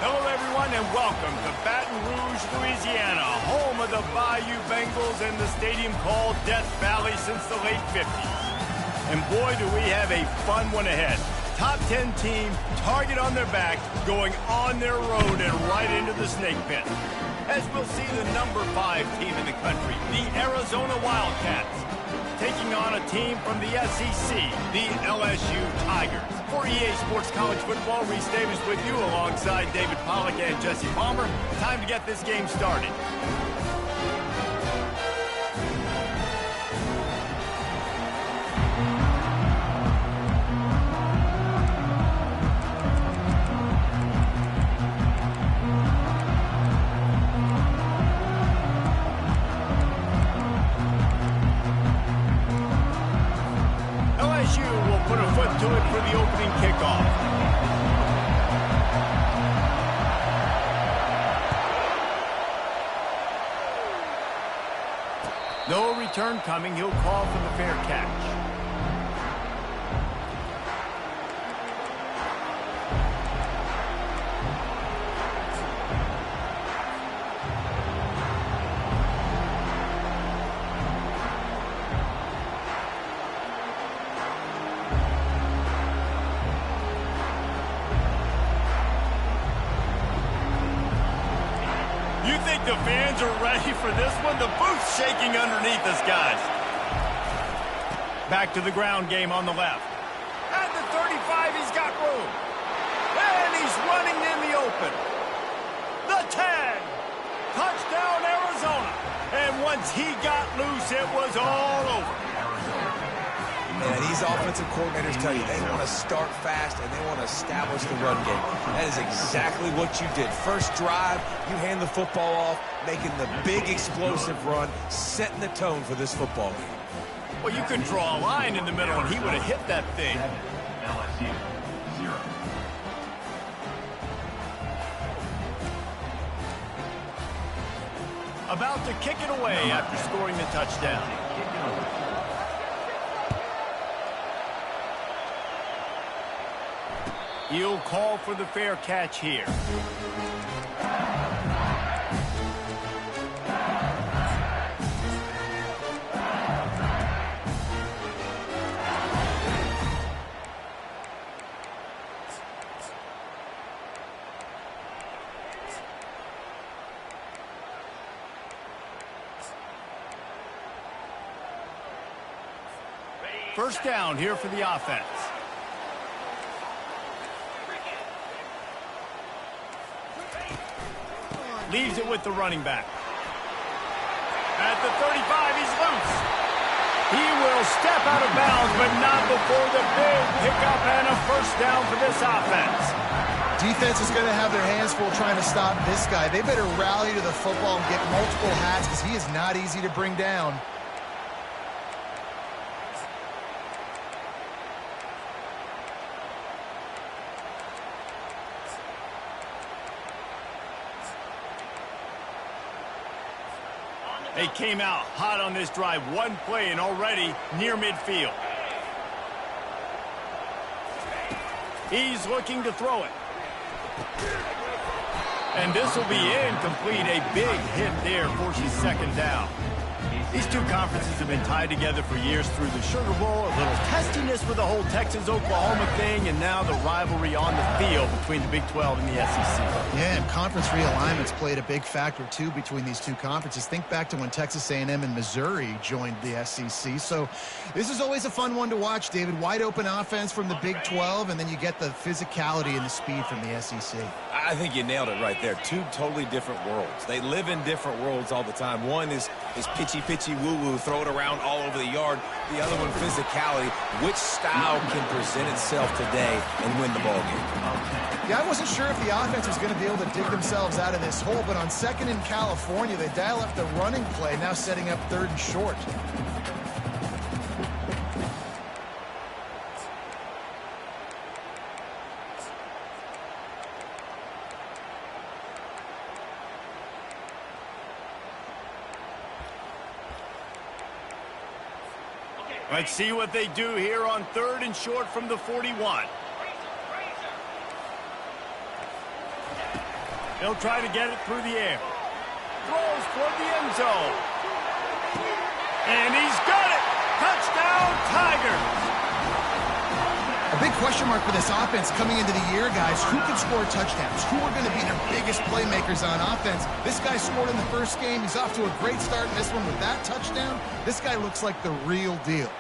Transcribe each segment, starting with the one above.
Hello, everyone, and welcome to Baton Rouge, Louisiana, home of the Bayou Bengals and the stadium called Death Valley since the late 50s. And boy, do we have a fun one ahead. Top 10 team, target on their back, going on their road and right into the snake pit. As we'll see the number 5 team in the country, the Arizona Wildcats, taking on a team from the SEC, the LSU Tigers. For EA Sports College Football, Reese Davis with you alongside David Pollack and Jesse Palmer. Time to get this game started. Put a foot to it for the opening kickoff. No return coming. He'll call for the fair catch. You think the fans are ready for this one? The booth's shaking underneath us, guys. Back to the ground game on the left. At the 35, he's got room. And he's running in the open. The 10. Touchdown, Arizona. And once he got loose, it was all over. Man, these offensive coordinators tell you they want to start fast and they want to establish the run game. That is exactly what you did. First drive, you hand the football off, making the big explosive run, setting the tone for this football game. Well, you could draw a line in the middle and he would have hit that thing. LSU 0. About to kick it away after scoring the touchdown. He'll call for the fair catch here. First down here for the offense. Leaves it with the running back. At the 35, he's loose. He will step out of bounds, but not before the big pickup and a first down for this offense. Defense is going to have their hands full trying to stop this guy. They better rally to the football and get multiple hats because he is not easy to bring down. They came out hot on this drive. One play and already near midfield. He's looking to throw it. And this will be incomplete. A big hit there forces second down. These two conferences have been tied together for years through the Sugar Bowl, a little testiness with the whole Texas-Oklahoma thing, and now the rivalry on the field between the Big 12 and the SEC. Yeah, and conference realignments played a big factor, too, between these two conferences. Think back to when Texas A&M and Missouri joined the SEC. So this is always a fun one to watch, David. Wide open offense from the Big 12, and then you get the physicality and the speed from the SEC. I think you nailed it right there. Two totally different worlds. They live in different worlds all the time. One is pitchy woo-woo, throw it around all over the yard. The other one, physicality. Which style can present itself today and win the ball game? Yeah, I wasn't sure if the offense was going to be able to dig themselves out of this hole, but on second in California, they dial up the running play, now setting up third and short. Let's see what they do here on third and short from the 41. He'll try to get it through the air. Throws toward the end zone. And he's got it! Touchdown, Tigers! A big question mark for this offense coming into the year, guys. Who can score touchdowns? Who are going to be their biggest playmakers on offense? This guy scored in the first game. He's off to a great start in this one with that touchdown. This guy looks like the real deal.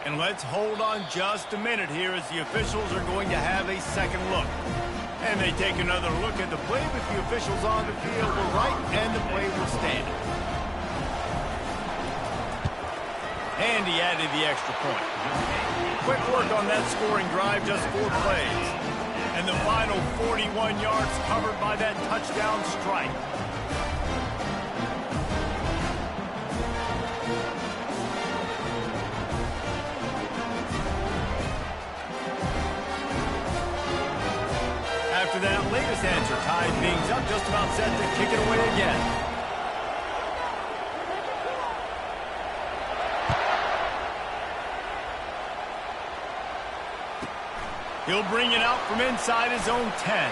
And let's hold on just a minute here as the officials are going to have a second look. And they take another look at the play, but the officials on the field were right, and the play will stand. And he added the extra point. Quick work on that scoring drive, just 4 plays. And the final 41 yards covered by that touchdown strike. After that latest answer, tied things up, just about set to kick it away again. He'll bring it out from inside his own 10.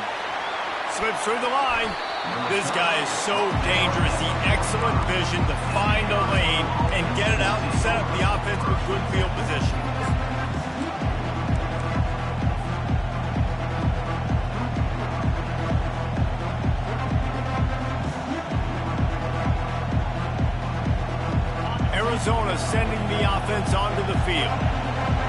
Slips through the line. This guy is so dangerous. The excellent vision to find a lane and get it out and set up the offense with good field position. Arizona sending the offense onto the field.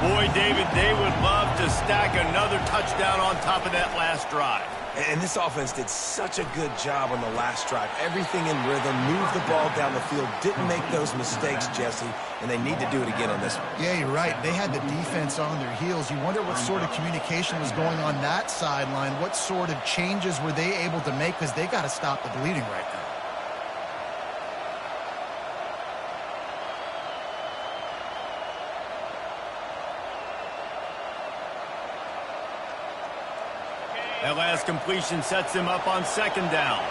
Boy, David, they would love to stack another touchdown on top of that last drive. And this offense did such a good job on the last drive. Everything in rhythm, moved the ball down the field, didn't make those mistakes, Jesse, and they need to do it again on this one. Yeah, you're right. They had the defense on their heels. You wonder what sort of communication was going on that sideline. What sort of changes were they able to make, because they got to stop the bleeding right now. That last completion sets him up on second down.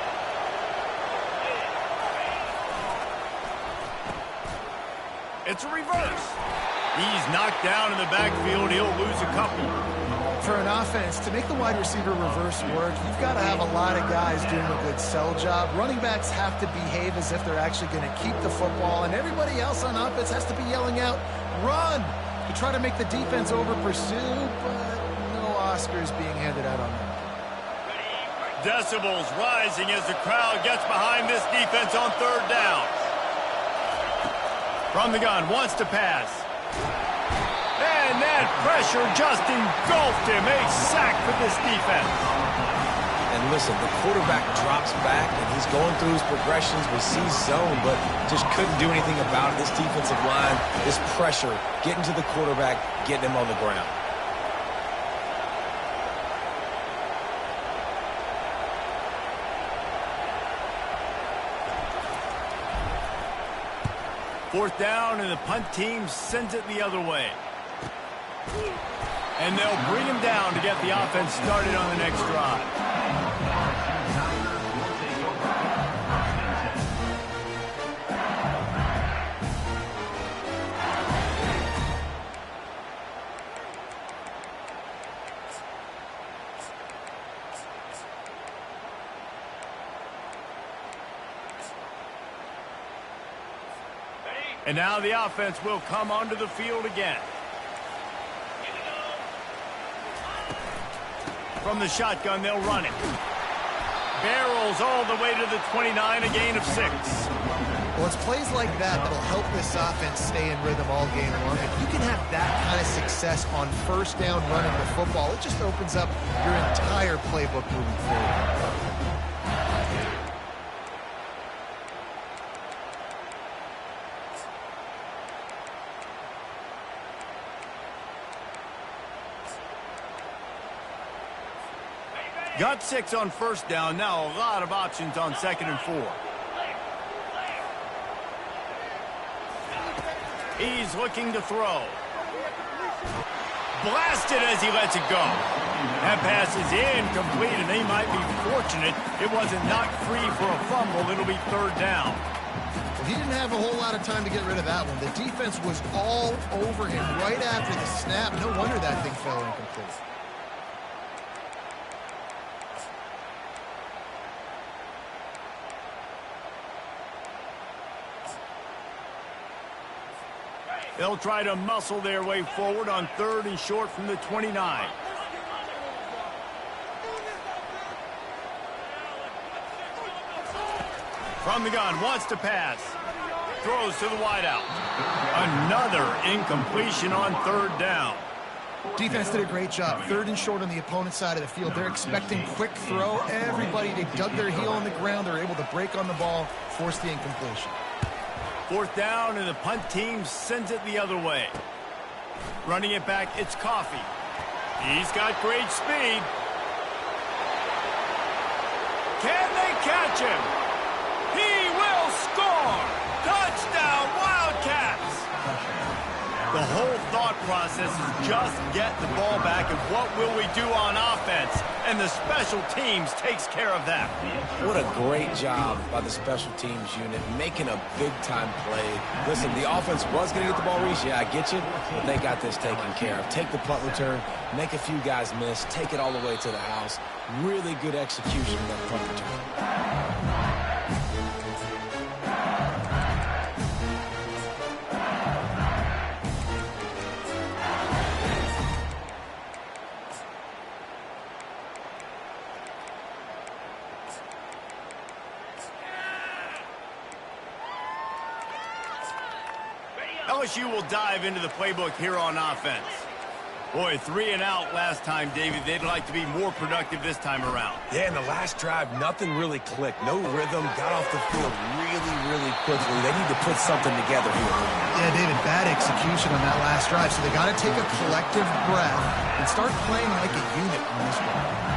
It's a reverse. He's knocked down in the backfield. He'll lose a couple. For an offense, to make the wide receiver reverse work, you've got to have a lot of guys doing a good sell job. Running backs have to behave as if they're actually going to keep the football, and everybody else on offense has to be yelling out, run, to try to make the defense over-pursue, but no Oscars being handed out on that. Decibels rising as the crowd gets behind this defense on third down. From the gun, wants to pass. And that pressure just engulfed him. A sack for this defense. And listen, the quarterback drops back, and he's going through his progressions. We see zone, but just couldn't do anything about it. This defensive line, this pressure, getting to the quarterback, getting him on the ground. Fourth down, and the punt team sends it the other way. And they'll bring him down to get the offense started on the next drive. And now the offense will come onto the field again. From the shotgun, they'll run it. Barrels all the way to the 29, a gain of 6. Well, it's plays like that that'll help this offense stay in rhythm all game long. If you can have that kind of success on first down running the football, it just opens up your entire playbook moving forward. Got 6 on first down. Now a lot of options on 2nd and 4. He's looking to throw. Blasted as he lets it go. That pass is incomplete, and they might be fortunate it wasn't knocked free for a fumble. It'll be 3rd down. Well, he didn't have a whole lot of time to get rid of that one. The defense was all over him right after the snap. No wonder that thing fell incomplete. They'll try to muscle their way forward on 3rd and short from the 29. From the gun, wants to pass. Throws to the wideout. Another incompletion on 3rd down. Defense did a great job. 3rd and short on the opponent's side of the field. They're expecting quick throw. Everybody, they dug their heel on the ground. They're able to break on the ball, force the incompletion. 4th down, and the punt team sends it the other way. Running it back, it's Coffee. He's got great speed. Can they catch him? He will score! Touchdown, Wildcats! The whole thought process is just get the ball back, and what will we do on offense? And the special teams takes care of that. What a great job by the special teams unit, making a big-time play. Listen, the offense was going to get the ball reached. Yeah, I get you. But they got this taken care of. Take the punt return, make a few guys miss, take it all the way to the house. Really good execution of that punt return. LSU will dive into the playbook here on offense. Boy, 3 and out last time, David. They'd like to be more productive this time around. Yeah, in the last drive, nothing really clicked. No rhythm, got off the field really quickly. They need to put something together here. Yeah, David, bad execution on that last drive. So they got to take a collective breath and start playing like a unit on this one.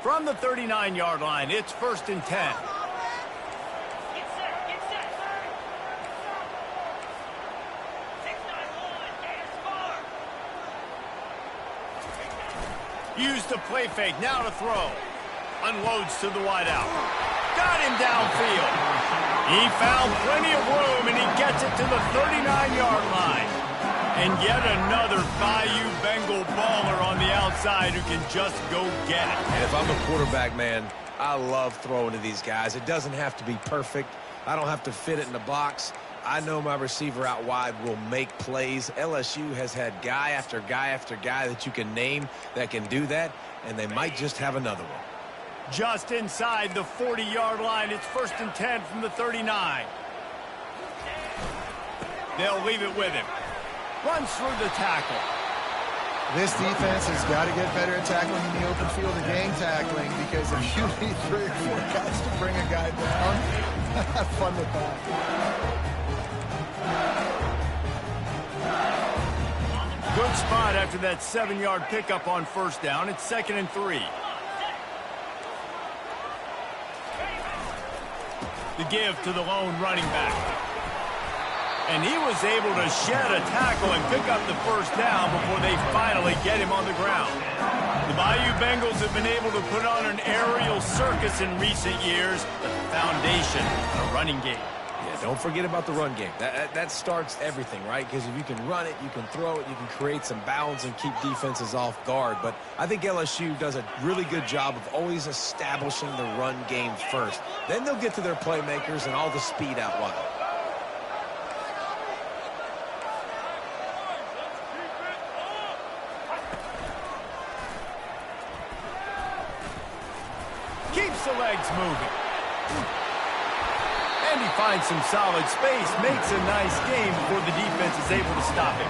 From the 39-yard line, it's 1st and 10. Get set, get set. 6-9-1, Use the play fake, now to throw. Unloads to the wideout. Got him downfield. He found plenty of room, and he gets it to the 39-yard line. And yet another Bayou Bengal baller on the outside who can just go get it. And if I'm a quarterback, man, I love throwing to these guys. It doesn't have to be perfect. I don't have to fit it in the box. I know my receiver out wide will make plays. LSU has had guy after guy after guy that you can name that can do that, and they might just have another one. Just inside the 40-yard line, it's 1st and 10 from the 39. They'll leave it with him. Runs through the tackle. This defense has got to get better at tackling in the open field and game tackling, because if you need 3 or 4 guys to bring a guy down, have fun with that. Good spot after that 7-yard pickup on 1st down. It's 2nd and 3. The give to the lone running back. And he was able to shed a tackle and pick up the 1st down before they finally get him on the ground. The Bayou Bengals have been able to put on an aerial circus in recent years, but the foundation, a running game. Yeah, don't forget about the run game. That starts everything, right? Because if you can run it, you can throw it, you can create some bounds and keep defenses off guard. But I think LSU does a really good job of always establishing the run game first. Then they'll get to their playmakers and all the speed out wide. Keeps the legs moving. And he finds some solid space, makes a nice game before the defense is able to stop him.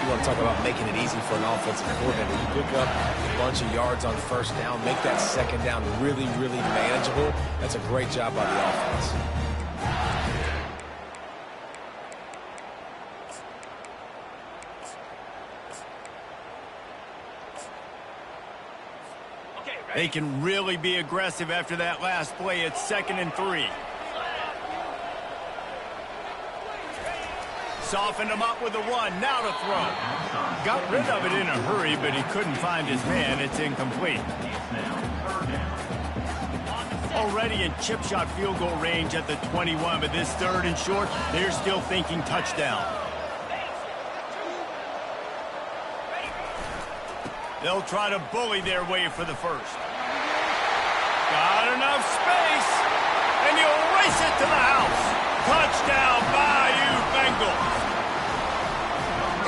You want to talk about making it easy for an offensive coordinator. You pick up a bunch of yards on 1st down, make that 2nd down really manageable. That's a great job by the offense. They can really be aggressive after that last play. It's 2nd and 3. Softened him up with a run. Now to throw. Got rid of it in a hurry, but he couldn't find his man. It's incomplete. Already in chip shot field goal range at the 21, but this 3rd and short, they're still thinking touchdown. They'll try to bully their way for the first. Got enough space, and he'll race it to the house. Touchdown, Bayou Bengals.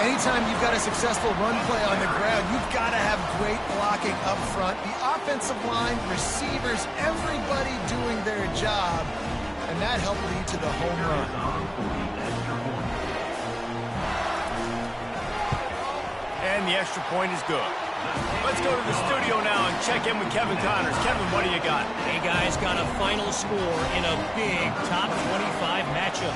Anytime you've got a successful run play on the ground, you've got to have great blocking up front. The offensive line, receivers, everybody doing their job, and that helped lead to the home run. And the extra point is good. Let's go to the studio now and check in with Kevin Connors. Kevin, what do you got? Hey, guys, got a final score in a big top 25 matchup.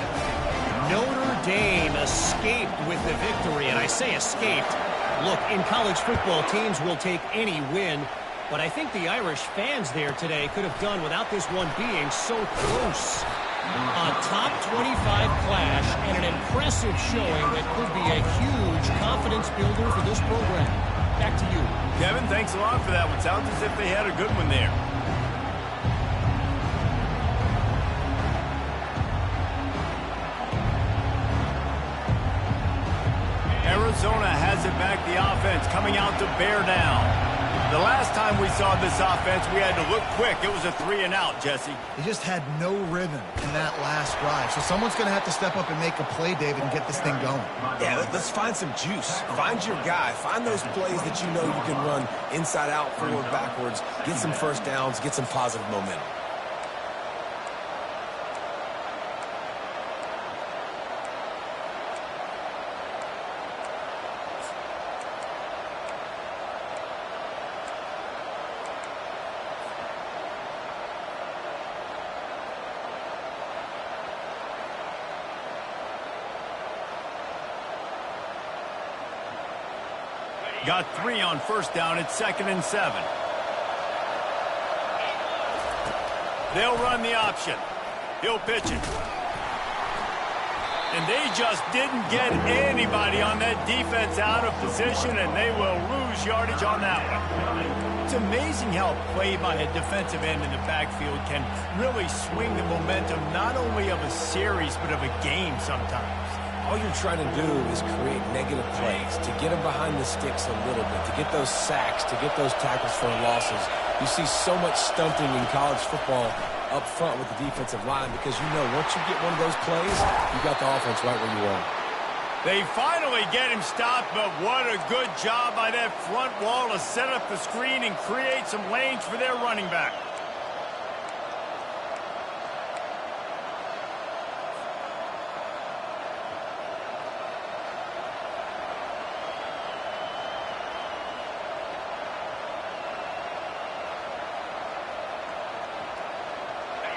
Notre Dame escaped with the victory, and I say escaped. Look, in college football, teams will take any win, but I think the Irish fans there today could have done without this one being so close. A top 25 clash and an impressive showing that could be a huge confidence builder for this program. Back to you. Kevin, thanks a lot for that one. Sounds as if they had a good one there. Arizona has it back, the offense coming out to bear down. The last time we saw this offense, we had to look quick. It was a 3-and-out, Jesse. They just had no rhythm in that last drive. So someone's going to have to step up and make a play, David, and get this thing going. Yeah, let's find some juice. Find your guy. Find those plays that you know you can run inside out, forward, backwards. Get some first downs. Get some positive momentum. Got 3 on first down. It's 2nd and 7. They'll run the option. He'll pitch it. And they just didn't get anybody on that defense out of position, and they will lose yardage on that one. It's amazing how a play by a defensive end in the backfield can really swing the momentum not only of a series but of a game sometimes. All you're trying to do is create negative plays, to get them behind the sticks a little bit, to get those sacks, to get those tackles for losses. You see so much stunting in college football up front with the defensive line because you know once you get one of those plays, you got the offense right where you want. They finally get him stopped, but what a good job by that front wall to set up the screen and create some lanes for their running back.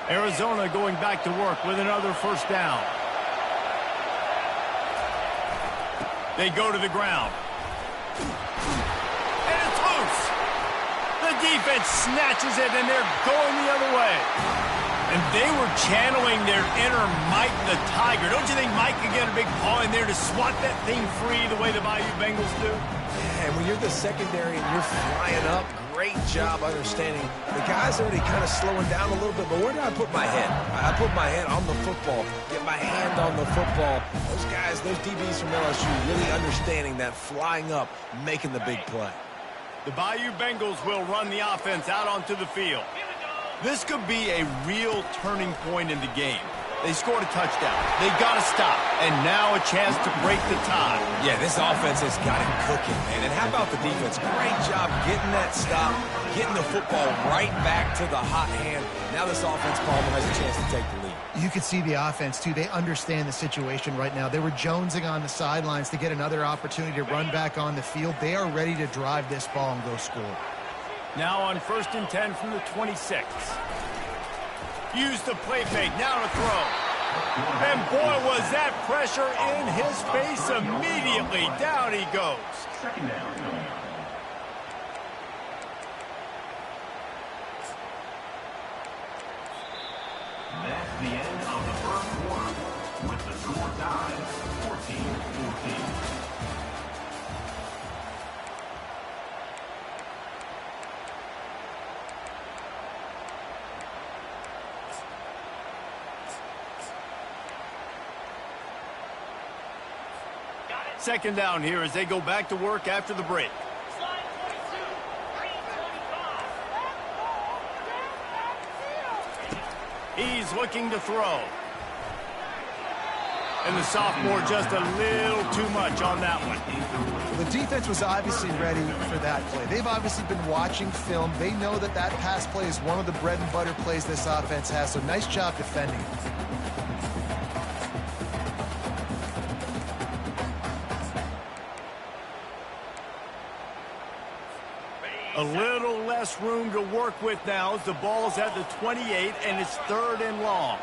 Arizona going back to work with another first down. They go to the ground. And it's loose. The defense snatches it, and they're going the other way. And they were channeling their inner Mike the Tiger. Don't you think Mike could get a big paw in there to swat that thing free the way the Bayou Bengals do? And when you're the secondary and you're flying up, great job understanding. The guy's already kind of slowing down a little bit, but where do I put my head? I put my head on the football, get my hand on the football. Those guys, those DBs from LSU really understanding that flying up, making the big play. The Bayou Bengals will run the offense out onto the field. This could be a real turning point in the game. They scored a touchdown. They got to stop. And now a chance to break the tie. Yeah, this offense has got it cooking, man. And how about the defense? Great job getting that stop, getting the football right back to the hot hand. Now this offense probably has a chance to take the lead. You could see the offense, too. They understand the situation right now. They were jonesing on the sidelines to get another opportunity to run back on the field. They are ready to drive this ball and go score. Now on 1st and 10 from the 26. Use the play fake, now to throw. And boy, was that pressure in his face immediately. Down he goes. 2nd down. That's the end of the first quarter, with the score tied 14-14. Second down here as they go back to work after the break. He's looking to throw. And the sophomore just a little too much on that one. The defense was obviously ready for that play. They've obviously been watching film. They know that that pass play is one of the bread and butter plays this offense has, so nice job defending. A little less room to work with now as the ball's at the 28 and it's 3rd and long.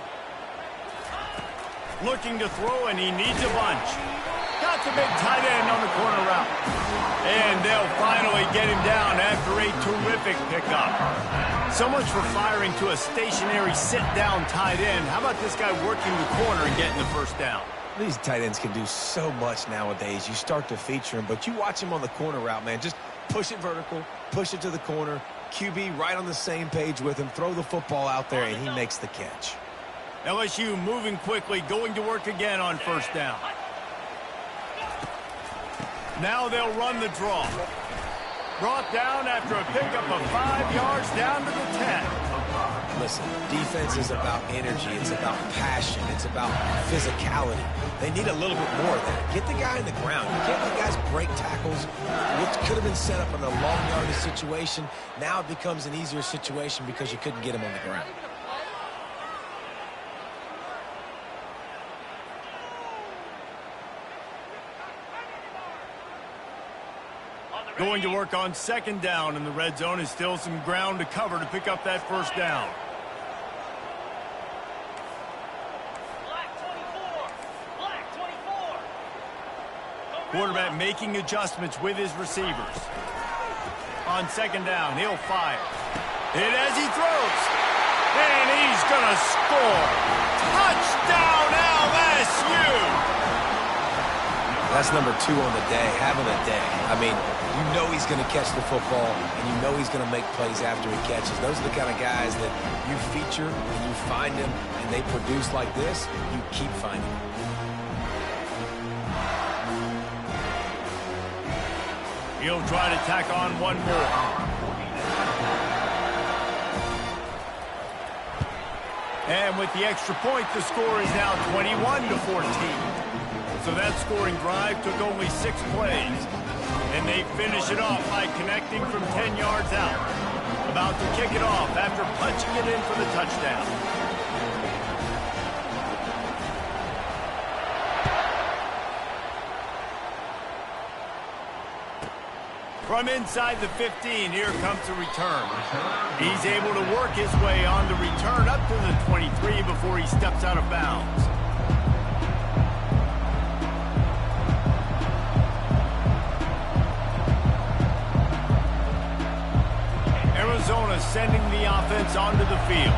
Looking to throw, and he needs a bunch. Got the big tight end on the corner route. And they'll finally get him down after a terrific pickup. So much for firing to a stationary sit-down tight end. How about this guy working the corner and getting the first down? These tight ends can do so much nowadays. You start to feature them, but you watch him on the corner route, man. Just push it vertical, push it to the corner. QB right on the same page with him. Throw the football out there, and he makes the catch. LSU moving quickly, going to work again on 1st down. Now they'll run the draw. Brought down after a pickup of 5 yards down to the 10. Listen, defense is about energy. It's about passion. It's about physicality. They need a little bit more of that. Get the guy in the ground. You can't let guys break tackles. What could have been set up in a long yardage situation, now it becomes an easier situation because you couldn't get him on the ground. Going to work on 2nd down, and the red zone is still some ground to cover to pick up that 1st down. Quarterback making adjustments with his receivers. On 2nd down, he'll fire. Hit as he throws. And he's going to score. Touchdown, LSU! That's number 2 on the day, having a day. I mean, you know he's going to catch the football, and you know he's going to make plays after he catches. Those are the kind of guys that you feature, and you find them, and they produce like this, you keep finding them. He'll try to tack on one more. And with the extra point, the score is now 21-14. So that scoring drive took only 6 plays. And they finish it off by connecting from 10 yards out. About to kick it off after punching it in for the touchdown. From inside the 15, here comes the return. He's able to work his way on the return up to the 23 before he steps out of bounds. Arizona sending the offense onto the field.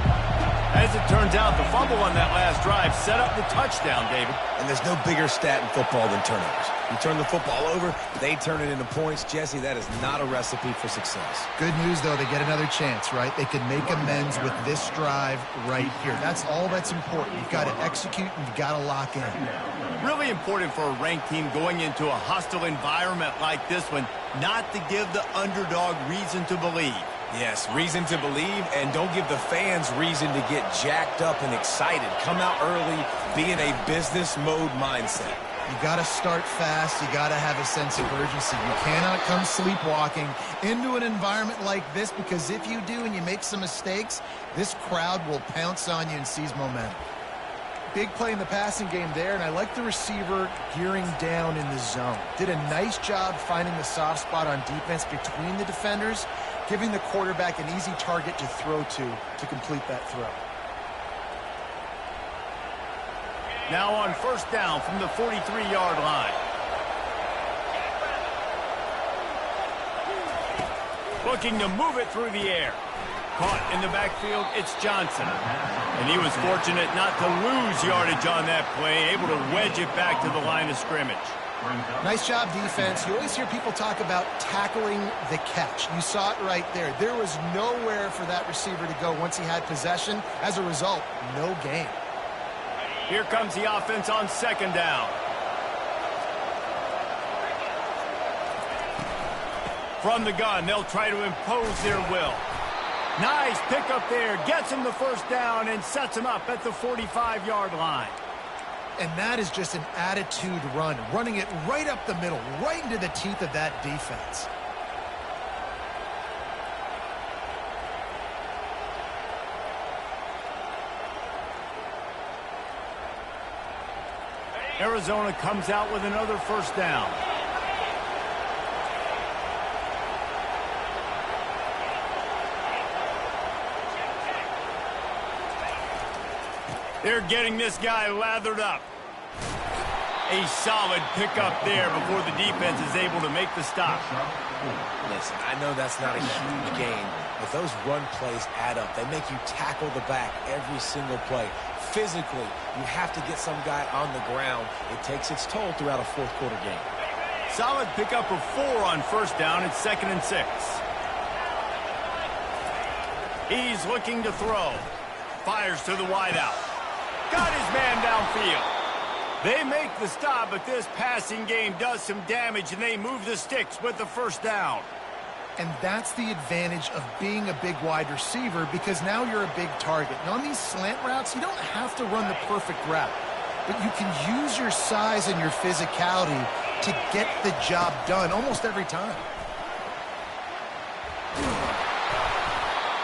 As it turns out, the fumble on that last drive set up the touchdown, David. And there's no bigger stat in football than turnovers. You turn the football over, they turn it into points. Jesse, that is not a recipe for success. Good news, though, they get another chance, right? They can make amends with this drive right here. That's all that's important. You've got to execute and you've got to lock in. Really important for a ranked team going into a hostile environment like this one, not to give the underdog reason to believe. Yes, reason to believe, and don't give the fans reason to get jacked up and excited. Come out early, be in a business mode mindset. You got to start fast. You got to have a sense of urgency. You cannot come sleepwalking into an environment like this, because if you do and you make some mistakes, this crowd will pounce on you and seize momentum. Big play in the passing game there, and I like the receiver gearing down in the zone. Did a nice job finding the soft spot on defense between the defenders, giving the quarterback an easy target to throw to complete that throw. Now on 1st down from the 43-yard line. Looking to move it through the air. Caught in the backfield, it's Johnson. And he was fortunate not to lose yardage on that play, able to wedge it back to the line of scrimmage. Nice job, defense. You always hear people talk about tackling the catch. You saw it right there. There was nowhere for that receiver to go once he had possession. As a result, no gain. Here comes the offense on 2nd down. From the gun, they'll try to impose their will. Nice pickup there. Gets him the first down and sets him up at the 45-yard line. And that is just an attitude run, running it right up the middle, right into the teeth of that defense. Arizona comes out with another first down. They're getting this guy lathered up. A solid pickup there before the defense is able to make the stop. Listen, I know that's not a huge gain, but those run plays add up. They make you tackle the back every single play. Physically, you have to get some guy on the ground. It takes its toll throughout a fourth-quarter game. Solid pickup of 4 on first down. It's 2nd and 6. He's looking to throw. Fires to the wideout. Got his man downfield. They make the stop, but this passing game does some damage, and they move the sticks with the first down. And that's the advantage of being a big wide receiver, because now you're a big target. And on these slant routes, you don't have to run the perfect route, but you can use your size and your physicality to get the job done almost every time.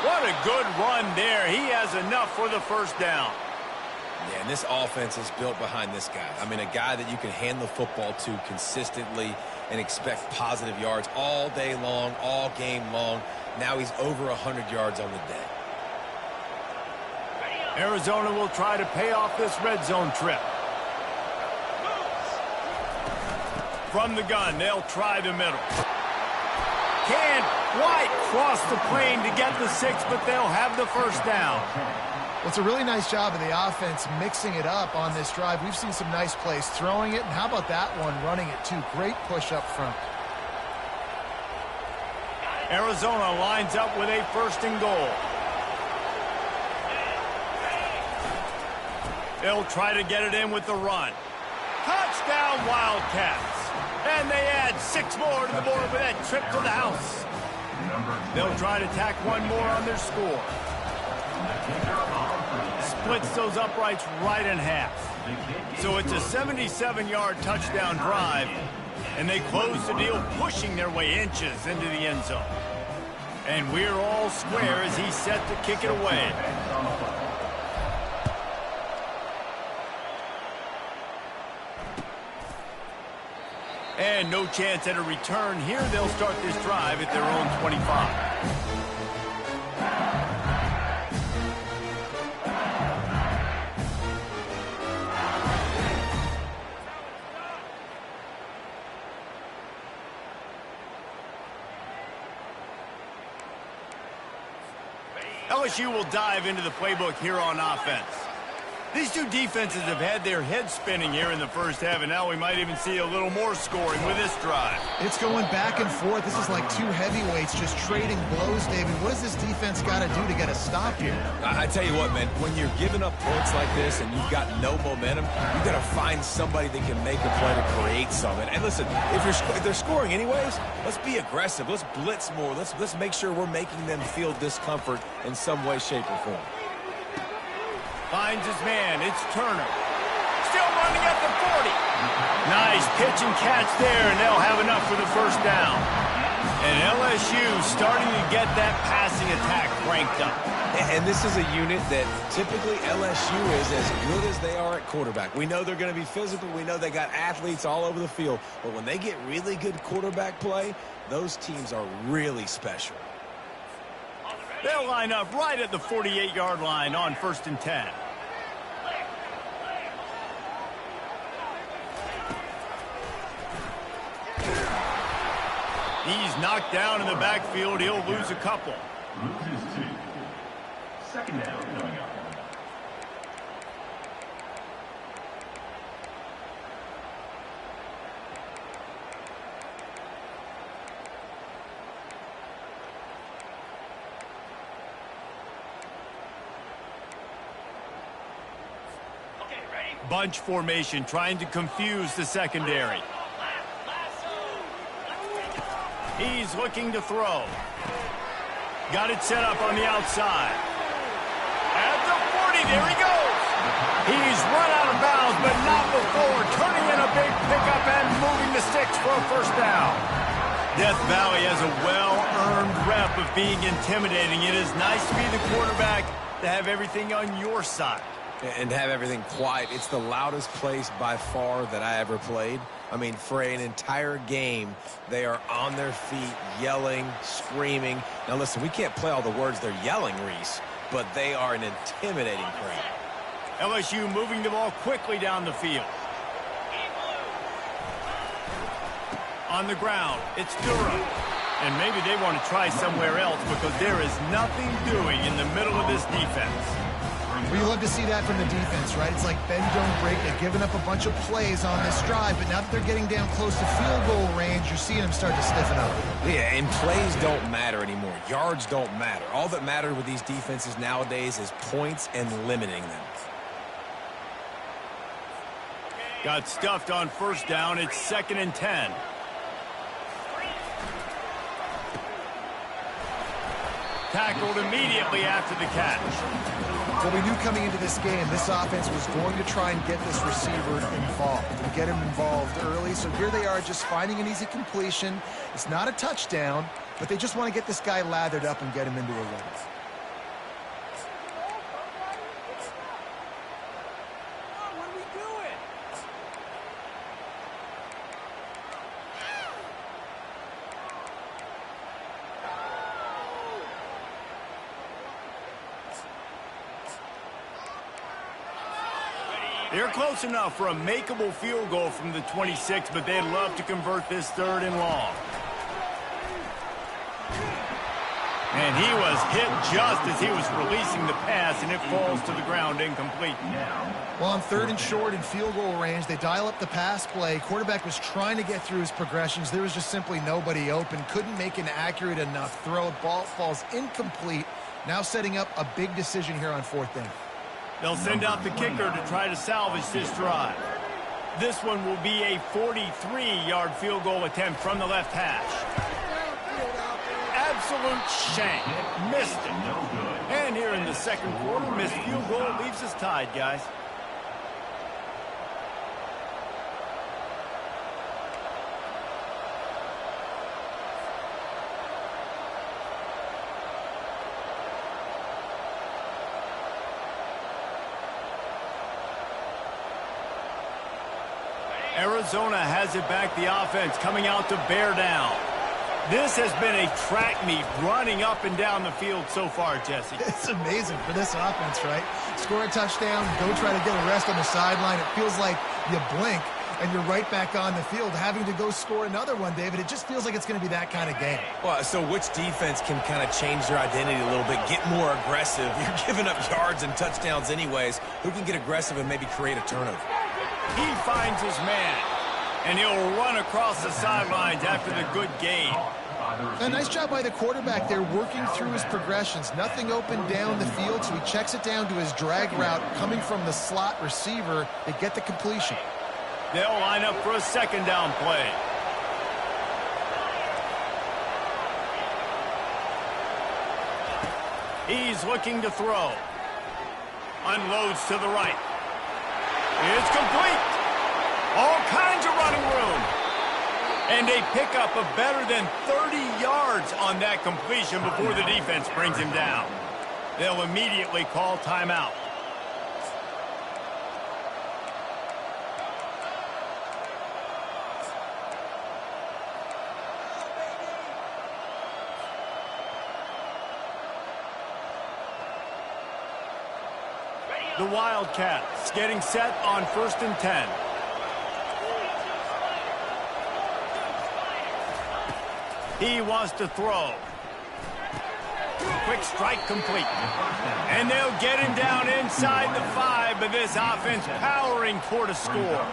What a good run there. He has enough for the first down. Yeah, and this offense is built behind this guy. I mean, a guy that you can hand the football to consistently and expect positive yards all day long, all game long. Now he's over 100 yards on the day. Arizona will try to pay off this red zone trip. From the gun, they'll try the middle. Can't quite cross the plane to get the 6, but they'll have the first down. Well, it's a really nice job of the offense mixing it up on this drive. We've seen some nice plays throwing it, and how about that one running it too? Great push up front. Arizona lines up with a 1st and goal. They'll try to get it in with the run. Touchdown, Wildcats. And they add 6 more to the board with that trip to the house. They'll try to tack one more on their score. Splits those uprights right in half. So it's a 77-yard touchdown drive, and they close the deal, pushing their way inches into the end zone. And we're all square as he's set to kick it away. And no chance at a return here. They'll start this drive at their own 25. LSU will dive into the playbook here on offense. These two defenses have had their heads spinning here in the first half, and now we might even see a little more scoring with this drive. It's going back and forth. This is like two heavyweights just trading blows, David. What does this defense got to do to get a stop here? I tell you what, man, when you're giving up points like this and you've got no momentum, you've got to find somebody that can make a play to create something. And listen, if they're scoring anyways, let's be aggressive. Let's blitz more. Let's make sure we're making them feel discomfort in some way, shape, or form. Finds his man. It's Turner. Still running at the 40. Nice pitch and catch there, and they'll have enough for the first down. And LSU starting to get that passing attack cranked up. And this is a unit that typically LSU is as good as they are at quarterback. We know they're going to be physical. We know they got athletes all over the field. But when they get really good quarterback play, those teams are really special. They'll line up right at the 48-yard line on 1st and 10. He's knocked down in the backfield. He'll lose a couple. Loses 2. 2nd down coming up. Bunch formation trying to confuse the secondary. He's looking to throw. Got it set up on the outside. At the 40, there he goes. He's run out of bounds, but not before turning in a big pickup and moving the sticks for a first down. Death Valley has a well-earned rep of being intimidating. It is nice to be the quarterback, to have everything on your side. And to have everything quiet. It's the loudest place by far that I ever played. I mean, for an entire game, they are on their feet, yelling, screaming. Now, listen, we can't play all the words they're yelling, Reese, but they are an intimidating crowd. LSU moving the ball quickly down the field. On the ground, it's Durham. And maybe they want to try somewhere else because there is nothing doing in the middle of this defense. Well, you love to see that from the defense, right? It's like bend, don't break. They've given up a bunch of plays on this drive, but now that they're getting down close to field goal range, you're seeing them start to stiffen up. Yeah, and plays don't matter anymore. Yards don't matter. All that matters with these defenses nowadays is points and limiting them. Got stuffed on first down. It's 2nd and 10. Tackled immediately after the catch. Well, we knew coming into this game, this offense was going to try and get this receiver involved and get him involved early. So here they are just finding an easy completion. It's not a touchdown, but they just want to get this guy lathered up and get him into a run. They're close enough for a makeable field goal from the 26, but they'd love to convert this 3rd and long. And he was hit just as he was releasing the pass, and it falls to the ground incomplete. Well, on 3rd and short in field goal range, they dial up the pass play. Quarterback was trying to get through his progressions. There was just simply nobody open. Couldn't make an accurate enough throw. Ball falls incomplete. Now setting up a big decision here on 4th down. They'll send out the kicker to try to salvage this drive. This one will be a 43-yard field goal attempt from the left hash. Absolute shank. Missed it. And here in the 2nd quarter, missed field goal leaves us tied, guys. Arizona has it back, the offense coming out to bear down. This has been a track meet running up and down the field so far, Jesse. It's amazing for this offense, right? Score a touchdown, go try to get a rest on the sideline. It feels like you blink and you're right back on the field having to go score another one, David. It just feels like it's going to be that kind of game. Well, so which defense can kind of change their identity a little bit, get more aggressive? You're giving up yards and touchdowns anyways. Who can get aggressive and maybe create a turnover? He finds his man, and he'll run across the sidelines after the good gain. A nice job by the quarterback there, working through his progressions. Nothing open down the field, so he checks it down to his drag route coming from the slot receiver. They get the completion. They'll line up for a 2nd down play. He's looking to throw. Unloads to the right. It's complete. All kinds of running room. And a pickup of better than 30 yards on that completion before the defense brings him down. They'll immediately call timeout. The Wildcats getting set on 1st and 10. He wants to throw. Quick strike complete. And they'll get him down inside the 5, but this offense powering toward a score.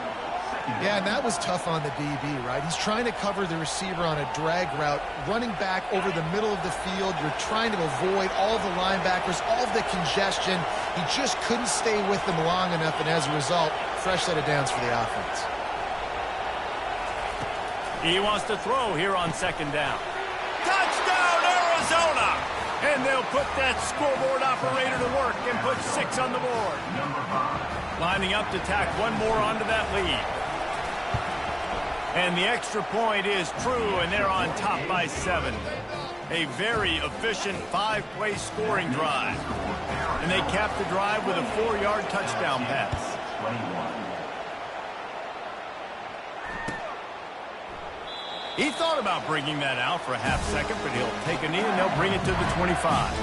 Yeah, and that was tough on the DB, right? He's trying to cover the receiver on a drag route, running back over the middle of the field. You're trying to avoid all the linebackers, all of the congestion. He just couldn't stay with them long enough, and as a result, fresh set of downs for the offense. He wants to throw here on 2nd down. Touchdown, Arizona! And they'll put that scoreboard operator to work and put 6 on the board. Lining up to tack one more onto that lead. And the extra point is true, and they're on top by 7. A very efficient 5-play scoring drive. And they cap the drive with a 4-yard touchdown pass. He thought about bringing that out for a half second, but he'll take a knee and they'll bring it to the 25.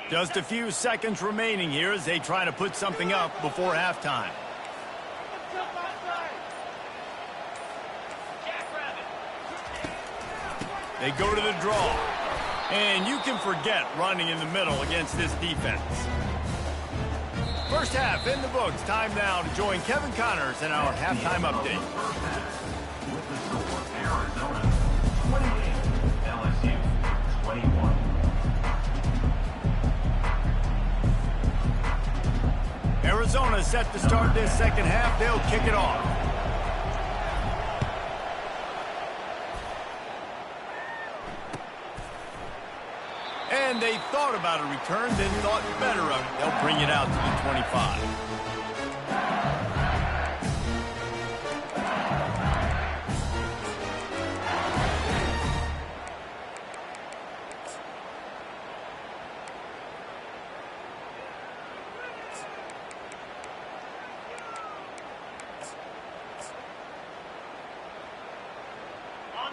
Just a few seconds remaining here as they try to put something up before halftime. They go to the draw. And you can forget running in the middle against this defense. First half in the books. Time now to join Kevin Connors in our halftime update. With the score, Arizona 28, LSU 21. Arizona set to start this second half. They'll kick it off. And they thought about a return, then thought better of it. They'll bring it out to the 25.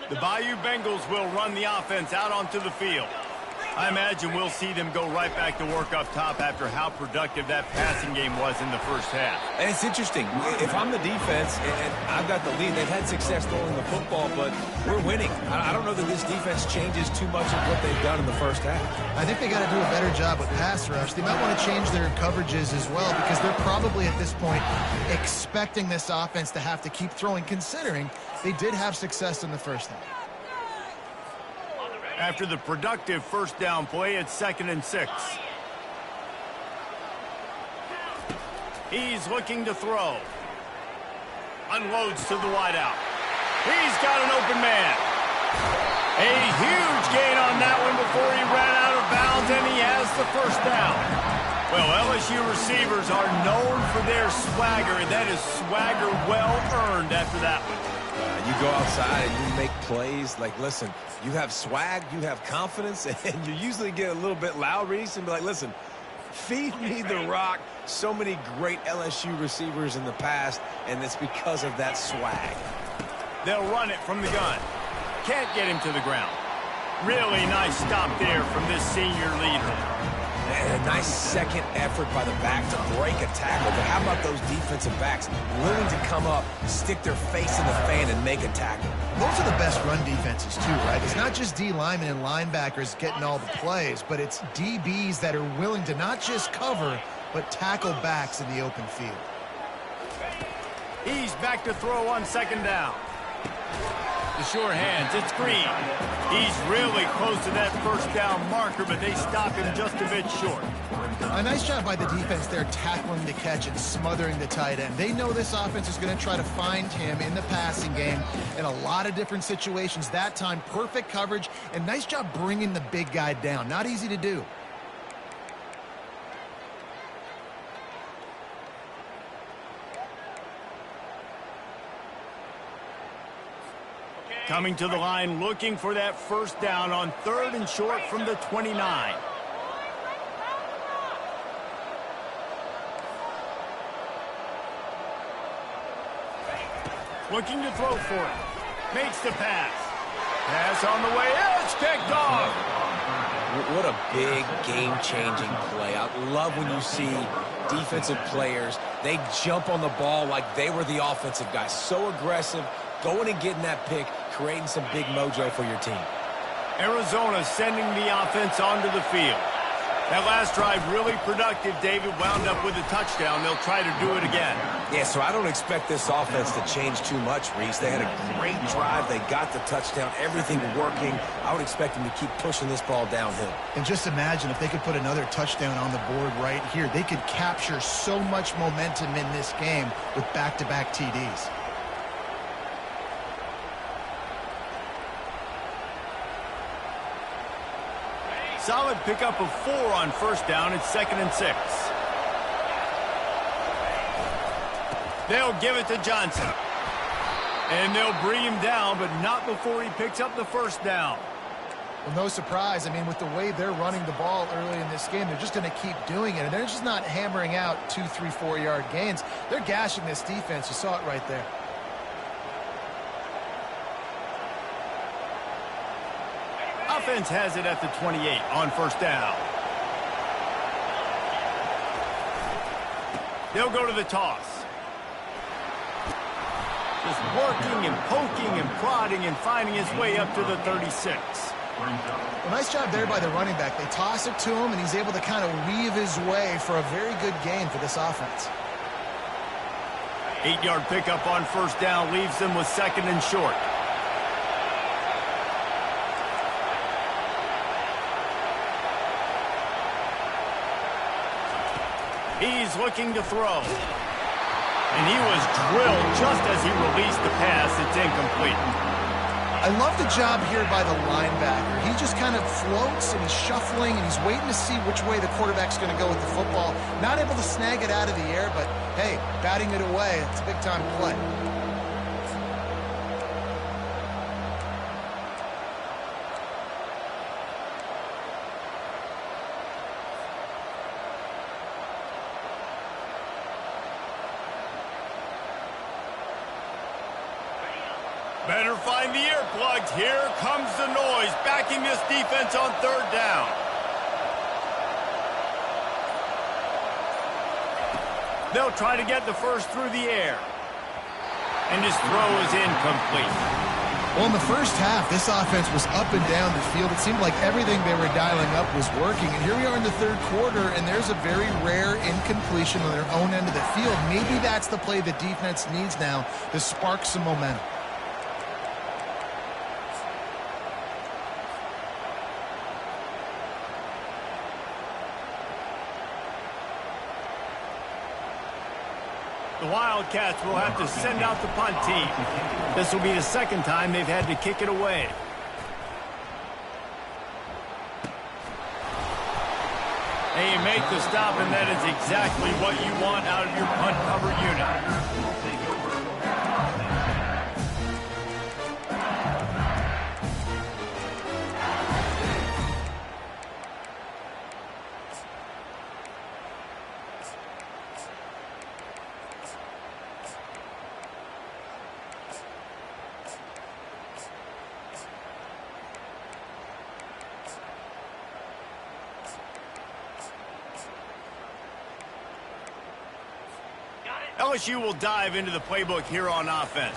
The Bayou Bengals will run the offense out onto the field. I imagine we'll see them go right back to work up top after how productive that passing game was in the first half. And it's interesting. If I'm the defense and I've got the lead, they've had success throwing the football, but we're winning. I don't know that this defense changes too much of what they've done in the first half. I think they got to do a better job with pass rush. They might want to change their coverages as well because they're probably at this point expecting this offense to have to keep throwing, considering they did have success in the first half. After the productive first down play, it's 2nd and 6. He's looking to throw. Unloads to the wideout. He's got an open man. A huge gain on that one before he ran out of bounds, and he has the first down. Well, LSU receivers are known for their swagger, and that is swagger well earned after that one. You go outside and you make plays. Like, listen, you have swag, you have confidence, and you usually get a little bit loud, Reese, and be like, listen, feed me the rock. So many great LSU receivers in the past, and it's because of that swag. They'll run it from the gun. Can't get him to the ground. Really nice stop there from this senior leader. And a nice second effort by the back to break a tackle. But how about those defensive backs willing to come up, stick their face in the fan, and make a tackle? Those are the best run defenses, too, right? It's not just D linemen and linebackers getting all the plays, but it's DBs that are willing to not just cover, but tackle backs in the open field. He's back to throw on 2nd down. The sure hands, it's Green. He's really close to that first down marker, but they stop him just a bit short. A nice job by the defense there tackling the catch and smothering the tight end. They know this offense is going to try to find him in the passing game in a lot of different situations. That time, perfect coverage, and nice job bringing the big guy down. Not easy to do. Coming to the line, looking for that first down on 3rd and short from the 29. Looking to throw for it. Makes the pass. Pass on the way. It's picked off. What a big game-changing play. I love when you see defensive players, they jump on the ball like they were the offensive guys. So aggressive, going and getting that pick, creating some big mojo for your team. Arizona sending the offense onto the field. That last drive really productive. David wound up with a touchdown. They'll try to do it again. Yeah, so I don't expect this offense to change too much, Reese. They had a great drive. They got the touchdown. Everything working. I would expect them to keep pushing this ball downhill. And just imagine if they could put another touchdown on the board right here. They could capture so much momentum in this game with back-to-back TDs. Solid pickup of 4 on first down. It's 2nd and 6. They'll give it to Johnson. And they'll bring him down, but not before he picks up the first down. Well, no surprise. I mean, with the way they're running the ball early in this game, they're just going to keep doing it. And they're just not hammering out 2, 3, 4-yard gains. They're gashing this defense. You saw it right there. Offense has it at the 28 on first down. They'll go to the toss. Just working and poking and prodding and finding his way up to the 36. Well, nice job there by the running back. They toss it to him, and he's able to kind of weave his way for a very good gain for this offense. 8-yard pickup on first down leaves them with 2nd and short. He's looking to throw. And he was drilled just as he released the pass. It's incomplete. I love the job here by the linebacker. He just kind of floats and he's shuffling and he's waiting to see which way the quarterback's going to go with the football. Not able to snag it out of the air, but hey, batting it away, it's a big-time play. Better find the earplugs. Here comes the noise, backing this defense on third down. They'll try to get the first through the air. And his throw is incomplete. Well, in the first half, this offense was up and down the field. It seemed like everything they were dialing up was working. And here we are in the third quarter, and there's a very rare incompletion on their own end of the field. Maybe that's the play the defense needs now to spark some momentum. The Wildcats will have to send out the punt team. This will be the second time they've had to kick it away. They make the stop, and that is exactly what you want out of your punt cover unit. LSU will dive into the playbook here on offense.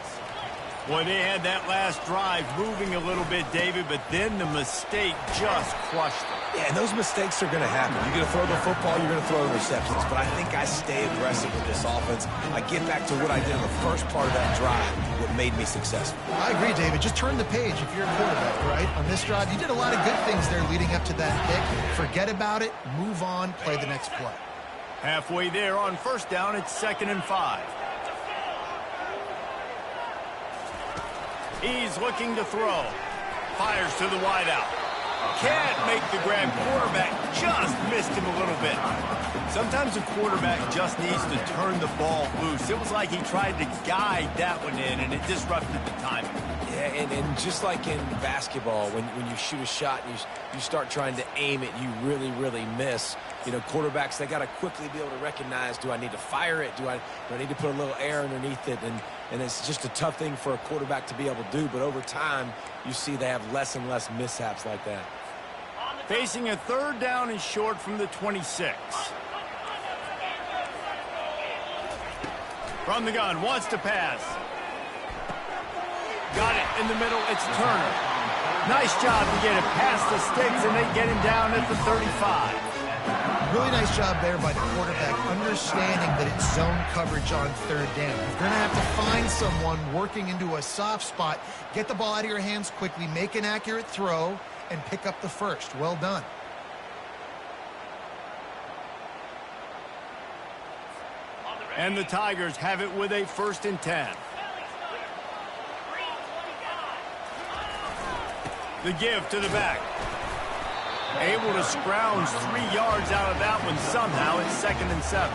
Boy, they had that last drive moving a little bit, David, but then the mistake just crushed them. Yeah, and those mistakes are going to happen. You're going to throw the football, you're going to throw interceptions. But I think I stay aggressive with this offense. I get back to what I did in the first part of that drive, what made me successful. I agree, David. Just turn the page if you're a quarterback, right? On this drive, you did a lot of good things there leading up to that pick. Forget about it, move on, play the next play. Halfway there on first down, it's 2nd and 5. He's looking to throw. Fires to the wideout. Can't make the grab. Quarterback just missed him a little bit. Sometimes a quarterback just needs to turn the ball loose. It was like he tried to guide that one in, and it disrupted the timing. Yeah, and just like in basketball, when you shoot a shot and you start trying to aim it, you really miss. You know, quarterbacks, they got to quickly be able to recognize, do I need to fire it? Do I need to put a little air underneath it? And it's just a tough thing for a quarterback to be able to do. But over time, you see they have less and less mishaps like that. Facing a third down and short from the 26. From the gun, wants to pass. Got it in the middle, it's Turner. Nice job to get it past the sticks, and they get him down at the 35. Really nice job there by the quarterback, understanding that it's zone coverage on third down. You're going to have to find someone working into a soft spot, get the ball out of your hands quickly, make an accurate throw, and pick up the first. Well done. And the Tigers have it with a 1st and 10. The give to the back. Able to scrounge 3 yards out of that one somehow. It's 2nd and 7.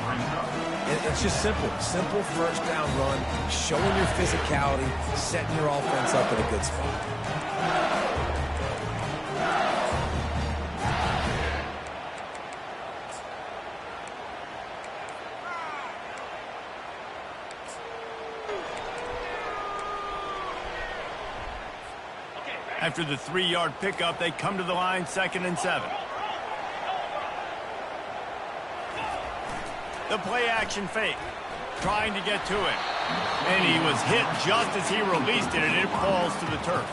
It's just simple. Simple first down run, showing your physicality, setting your offense up in a good spot. After the 3-yard pickup, they come to the line, 2nd and 7. The play action fake, trying to get to it. And he was hit just as he released it, and it falls to the turf.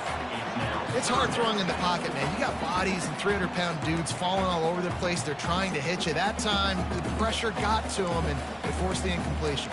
It's hard throwing in the pocket, man. You got bodies and 300-pound dudes falling all over the place. They're trying to hit you. That time, the pressure got to him, and it forced the incompletion.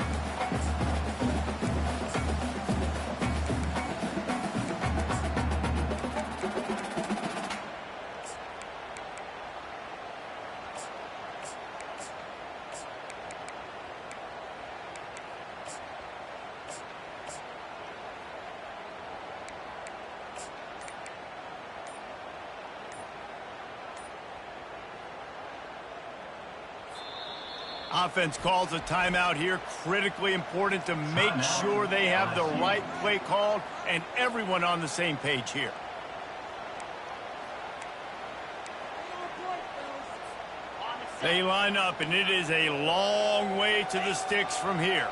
Offense calls a timeout here. Critically important to make sure they have the right play called and everyone on the same page here. They line up, and it is a long way to the sticks from here.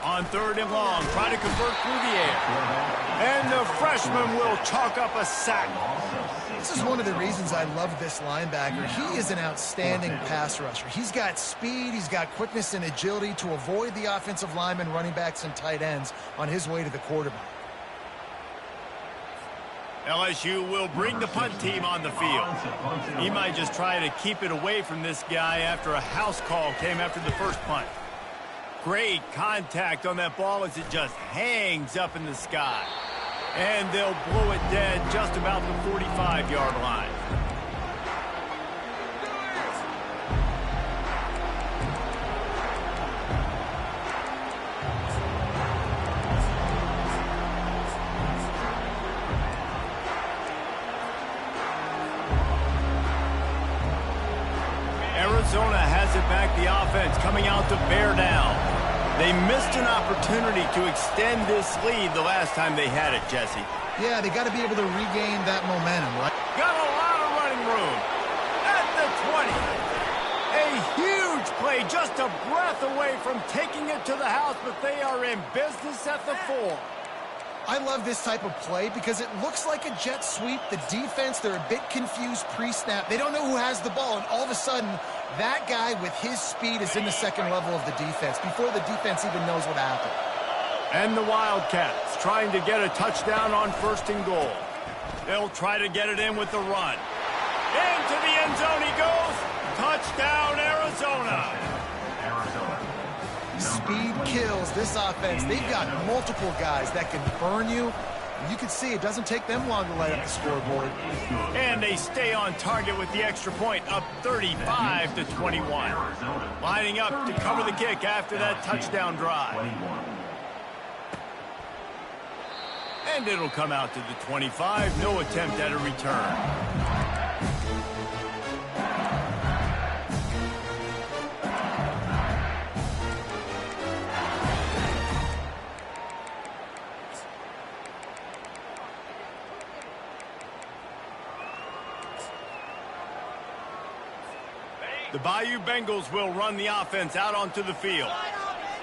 On 3rd and long, try to convert through the air. And the freshman will chalk up a sack. This is one of the reasons I love this linebacker. He is an outstanding pass rusher. He's got speed, he's got quickness and agility to avoid the offensive linemen, running backs, and tight ends on his way to the quarterback. LSU will bring the punt team on the field. He might just try to keep it away from this guy after a house call came after the first punt. Great contact on that ball as it just hangs up in the sky. And they'll blow it dead just about the 45-yard line. Arizona has it back, the offense coming out to bear down. They missed an opportunity to extend this lead the last time they had it, Jesse. Yeah, they got to be able to regain that momentum, right? Got a lot of running room. At the 20. A huge play, just a breath away from taking it to the house, but they are in business at the 4. I love this type of play because it looks like a jet sweep. The defense, they're a bit confused pre-snap. They don't know who has the ball, and all of a sudden, that guy with his speed is in the second level of the defense before the defense even knows what happened. And the Wildcats trying to get a touchdown on 1st and goal. They'll try to get it in with the run. Into the end zone he goes. Touchdown, Arizona. Speed kills this offense. They've got multiple guys that can burn you. You can see it doesn't take them long to light up the scoreboard. And they stay on target with the extra point, up 35-21. Lining up to cover the kick after that touchdown drive. And it'll come out to the 25. No attempt at a return. The Bayou Bengals will run the offense out onto the field.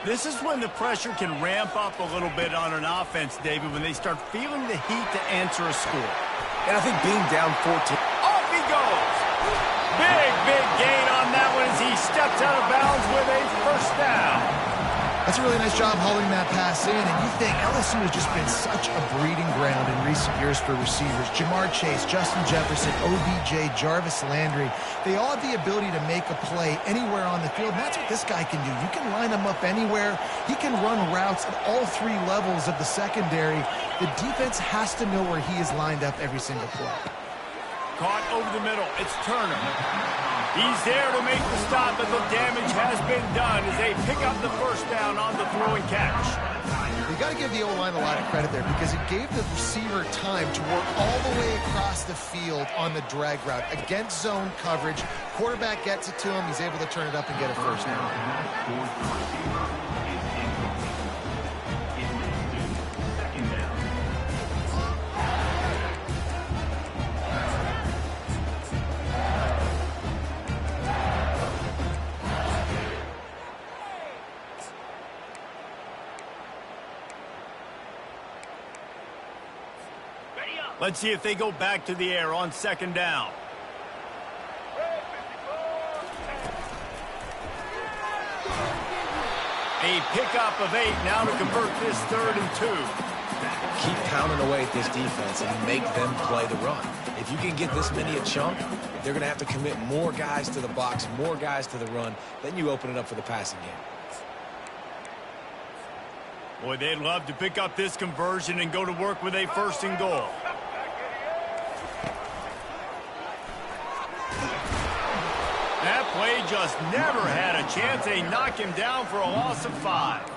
This is when the pressure can ramp up a little bit on an offense, David, when they start feeling the heat to answer a score. And I think being down 14. Off he goes. Big gain on that one as he steps out of bounds with a 1st down. That's a really nice job holding that pass in, and you think LSU has just been such a breeding ground in recent years for receivers. Jamar Chase, Justin Jefferson, OBJ, Jarvis Landry, they all have the ability to make a play anywhere on the field, and that's what this guy can do. You can line him up anywhere. He can run routes at all three levels of the secondary. The defense has to know where he is lined up every single play. Caught over the middle. It's Turner. He's there to make the stop, but the damage has been done as they pick up the first down on the throw and catch. You got to give the O-line a lot of credit there because it gave the receiver time to work all the way across the field on the drag route against zone coverage. Quarterback gets it to him. He's able to turn it up and get a first down. Let's see if they go back to the air on second down. A pickup of 8 now to convert this 3rd and 2. Keep pounding away at this defense and make them play the run. If you can get this many a chunk, they're going to have to commit more guys to the box, more guys to the run. Then you open it up for the passing game. Boy, they'd love to pick up this conversion and go to work with a 1st and goal. That play just never had a chance. They knock him down for a loss of 5.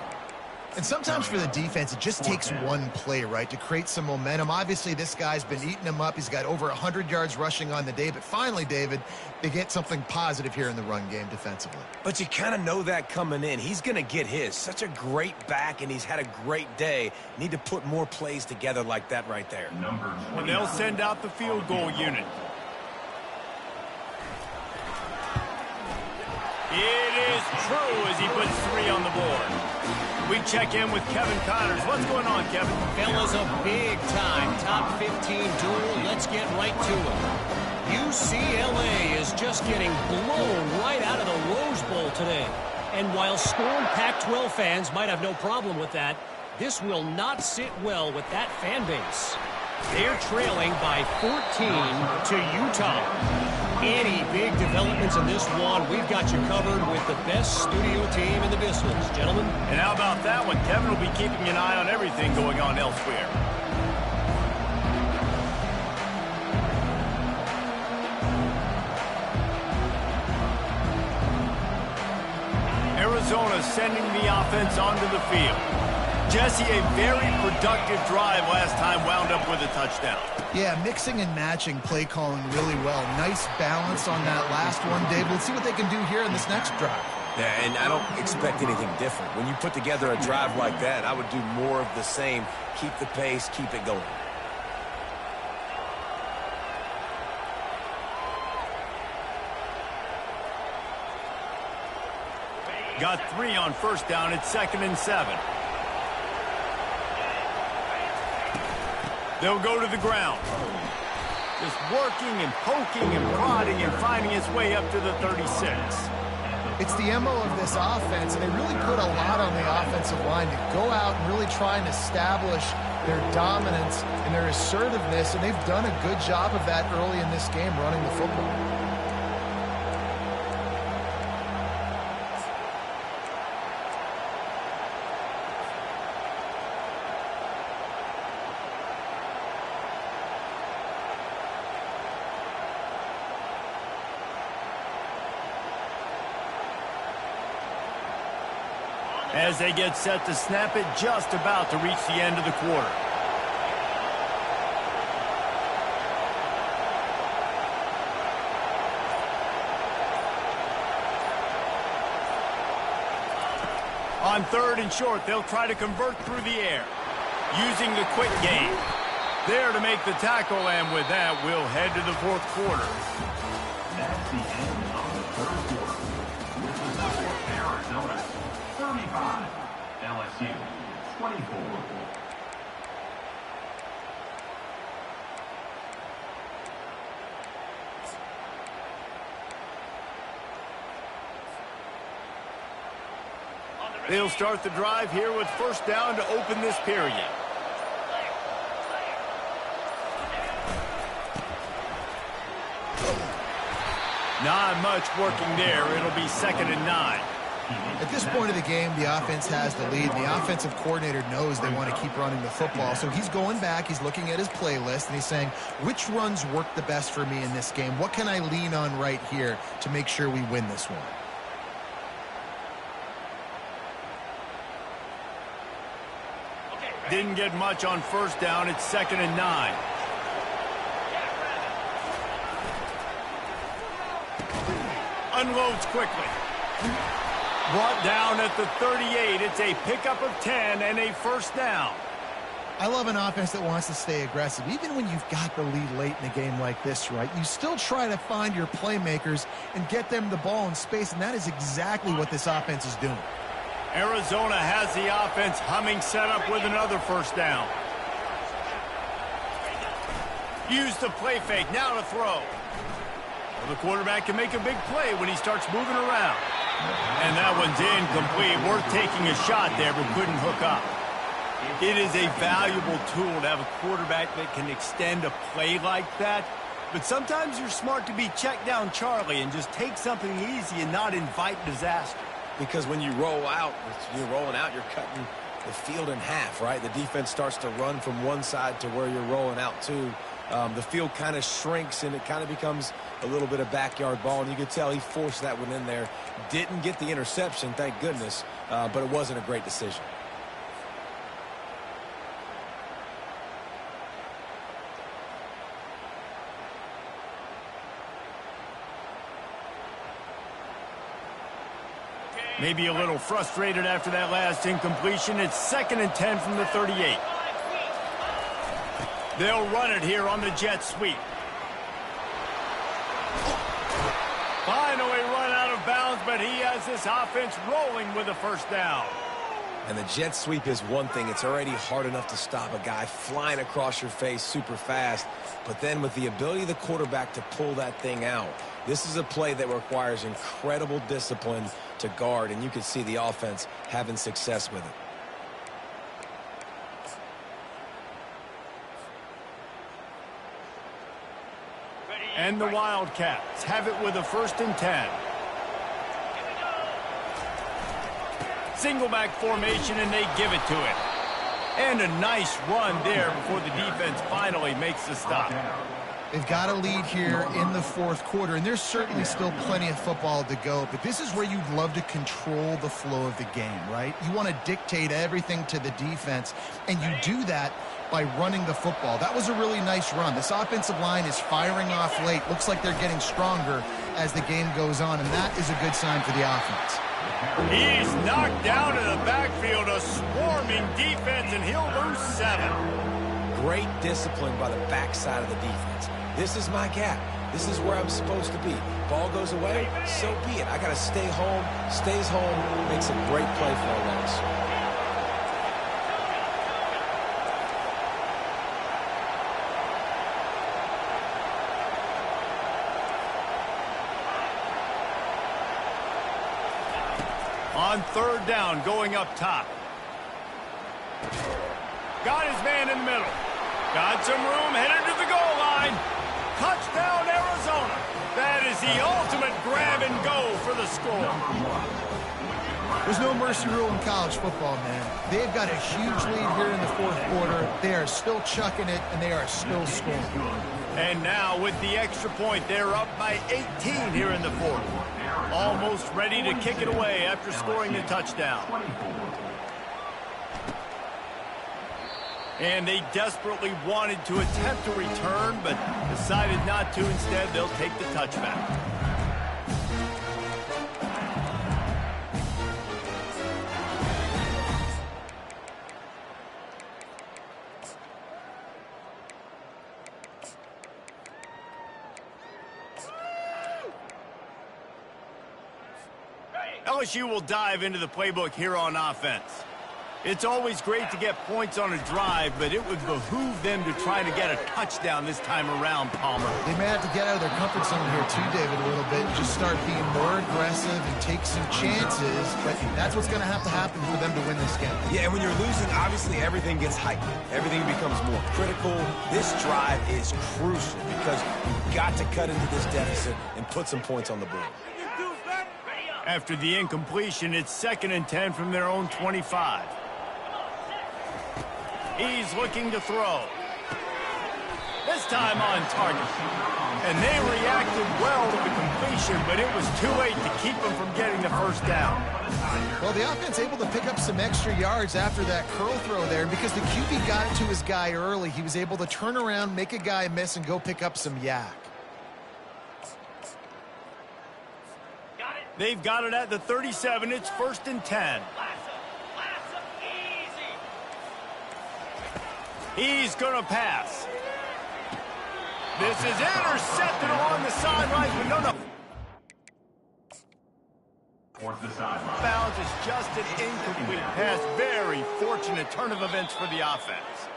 And sometimes for the defense, it just takes one play, right, to create some momentum. Obviously, this guy's been eating them up. He's got over 100 yards rushing on the day. But finally, David, they get something positive here in the run game defensively. But you kind of know that coming in. He's going to get his. Such a great back, and he's had a great day. Need to put more plays together like that right there. And they'll send out the field goal unit. It is true as he puts 3 on the board. We check in with Kevin Connors. What's going on, Kevin? Fellas, a big-time top 15 duel. Let's get right to it. UCLA is just getting blown right out of the Rose Bowl today. And while scorned Pac-12 fans might have no problem with that, this will not sit well with that fan base. They're trailing by 14 to Utah. Any big developments in this one, we've got you covered with the best studio team in the business, gentlemen. And how about that one? Kevin will be keeping an eye on everything going on elsewhere. Arizona sending the offense onto the field. Jesse, a very productive drive last time wound up with a touchdown. Yeah, mixing and matching play calling really well. Nice balance on that last one, Dave. Let's see what they can do here in this next drive. Yeah, and I don't expect anything different. When you put together a drive like that, I would do more of the same. Keep the pace, keep it going. Got 3 on first down. It's 2nd and 7. They'll go to the ground. Just working and poking and prodding and finding its way up to the 36. It's the MO of this offense, and they really put a lot on the offensive line to go out and really try and establish their dominance and their assertiveness, and they've done a good job of that early in this game running the football. As they get set to snap it, just about to reach the end of the quarter. On 3rd and short, they'll try to convert through the air, using the quick game. There to make the tackle, and with that, we'll head to the 4th quarter. That's the end of the 3rd quarter. With the score, Arizona 35, LSU 24. They'll start the drive here with first down to open this period. Not much working there. It'll be 2nd and 9. At this point of the game, the offense has the lead. The offensive coordinator knows they want to keep running the football. So he's going back, he's looking at his playlist, and he's saying, which runs work the best for me in this game? What can I lean on right here to make sure we win this one? Didn't get much on first down. It's 2nd and 9. Unloads quickly. Brought down at the 38. It's a pickup of 10 and a first down. I love an offense that wants to stay aggressive. Even when you've got the lead late in a game like this, right, you still try to find your playmakers and get them the ball in space, and that is exactly what this offense is doing. Arizona has the offense humming, set up with another first down. Use the play fake, now to throw. Well, the quarterback can make a big play when he starts moving around. And that one's incomplete. Worth taking a shot there, but couldn't hook up. It is a valuable tool to have a quarterback that can extend a play like that. But sometimes you're smart to be check down Charlie and just take something easy and not invite disaster. Because when you roll out, you're rolling out, you're cutting the field in half, right? The defense starts to run from one side to where you're rolling out to. The field kind of shrinks, and it kind of becomes a little bit of backyard ball. And you could tell he forced that one in there. Didn't get the interception, thank goodness, but it wasn't a great decision. Maybe a little frustrated after that last incompletion. It's 2nd and 10 from the 38. They'll run it here on the jet sweep. Finally run out of bounds, but he has this offense rolling with a first down. And the jet sweep is one thing. It's already hard enough to stop a guy flying across your face super fast. But then with the ability of the quarterback to pull that thing out, this is a play that requires incredible discipline to guard, and you can see the offense having success with it. And the Wildcats have it with a 1st and 10. Single back formation, and they give it to it. And a nice run there before the defense finally makes the stop. They've got a lead here in the 4th quarter, and there's certainly still plenty of football to go, but this is where you'd love to control the flow of the game, right? You want to dictate everything to the defense, and you do that by running the football. That was a really nice run. This offensive line is firing off late. Looks like they're getting stronger as the game goes on, and that is a good sign for the offense. He's knocked down in the backfield, a swarming defense, and he'll lose 7. Great discipline by the backside of the defense. This is my gap. This is where I'm supposed to be. Ball goes away, so be it. I got to stay home, stays home, makes a great play for a loss. On 3rd down, going up top. Got his man in the middle. Got some room, headed to the goal line. Touchdown, Arizona. That is the ultimate grab and go for the score. There's no mercy rule in college football, man. They've got a huge lead here in the 4th quarter. They are still chucking it, and they are still scoring. And now with the extra point, they're up by 18 here in the 4th. Almost ready to kick it away after scoring the touchdown. And they desperately wanted to attempt a return, but decided not to. Instead, they'll take the touchback. LSU will dive into the playbook here on offense. It's always great to get points on a drive, but it would behoove them to try to get a touchdown this time around, Palmer. They may have to get out of their comfort zone here too, David, a little bit, and just start being more aggressive and take some chances. But that's what's going to happen for them to win this game. Yeah, and when you're losing, obviously everything gets heightened. Everything becomes more critical. This drive is crucial because you've got to cut into this deficit and put some points on the board. After the incompletion, it's 2nd and 10 from their own 25. He's looking to throw. This time on target. And they reacted well to the completion, but it was too late to keep them from getting the first down. Well, the offense able to pick up some extra yards after that curl throw there. And because the QB got it to his guy early, he was able to turn around, make a guy miss, and go pick up some yak. They've got it at the 37. It's 1st and 10. He's going to pass. This is intercepted along the sidelines, but no. Towards the sideline. Bounds is just an incomplete pass. Very fortunate turn of events for the offense.